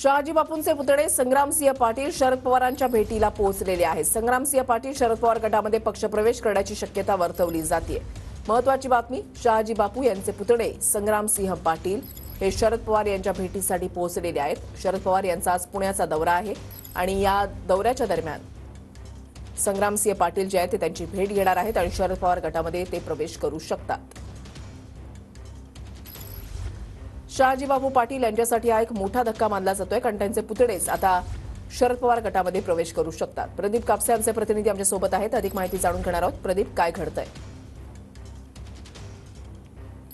शहाजी बापूंचे पुतळे संग्रामसिंह पाटील शरद पवारांच्या भेटीला पोहोचलेले आहेत। संग्रामसिंह पाटील शरद पवार गटामध्ये पक्षप्रवेश करण्याची शक्यता वर्तवली जाते। महत्त्वाची बातमी, शहाजी बापू यांचे पुतळे संग्रामसिंह पाटील हे शरद पवार यांच्या भेटीसाठी पोहोचलेले आहेत। शरद पवार यांचा आज पुण्याचा दौरा आहे आणि या दौऱ्याच्या दरम्यान संग्रामसिंह पाटील जे आहेत ते त्यांची भेट घेणार आहेत आणि शरद पवार गटामध्ये ते प्रवेश करू शकतात। शहाजी बापू पाटील यांच्यासाठी हा एक मोठा धक्का मानला जातोय, कारण त्यांचे पुतळेच आता शरद पवार गटामध्ये प्रवेश करू शकतात। प्रदीप कापसे आमचे प्रतिनिधी आमच्या सोबत आहेत, अधिक माहिती जाणून घेणार आहोत। प्रदीप, काय घडतंय?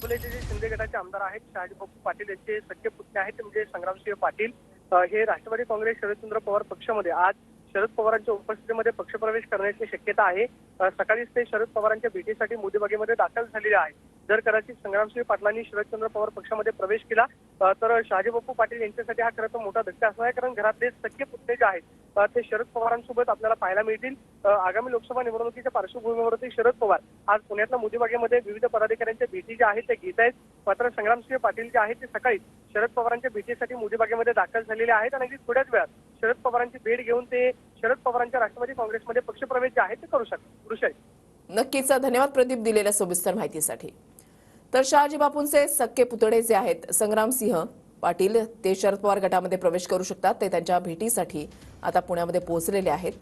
जे शिंदे गटाचे आमदार आहेत शहाजी बापू पाटील यांचे सख्खे पुतणे आहेत म्हणजे संग्रामसिंह पाटील हे राष्ट्रवादी काँग्रेस शरदचंद्र पवार पक्षामध्ये आज शरद पवारांच्या उपस्थितीमध्ये पक्षप्रवेश करण्याची शक्यता आहे। सकाळीच ते शरद पवारांच्या भेटीसाठी मोदीबागेमध्ये दाखल झालेले आहेत। जर कदाचित संग्रामसिंह पाटलांनी शरदचंद्र पवार पक्षामध्ये प्रवेश केला तर शहाजी बापू पाटील यांच्यासाठी हा खरं तर मोठा धक्का असणार आहे, कारण घरातले सख्खे पुतणे जे आहेत ते शरद पवारांसोबत आपल्याला पाहायला मिळतील। आगामी लोकसभा निवडणुकीच्या पार्श्वभूमीवरती शरद पवार आज पुण्यातल्या मोदीबागेमध्ये विविध पदाधिकाऱ्यांच्या भेटी ज्या आहेत ते घेत आहेत। मात्र संग्रामसिंह पाटील जे आहेत ते सकाळी शरद पवारांच्या भेटीसाठी मोदीबागेमध्ये दाखल झालेले आहेत आणि अगदी थोड्याच वेळात शरद पवारांची भेट घेऊन ते शरद पवारांच्या राष्ट्रवादी काँग्रेसमध्ये पक्षप्रवेश जे आहे ते करू शकतात। नक्कीच, धन्यवाद प्रदीप दिलेल्या सविस्तर माहितीसाठी। तर शहाजी बापूंचे सख्खे पुतळे जे आहेत संग्रामसिंह पाटील ते शरद पवार गटामध्ये प्रवेश करू शकतात। ते त्यांच्या भेटीसाठी आता पुण्यामध्ये पोहोचलेले आहेत।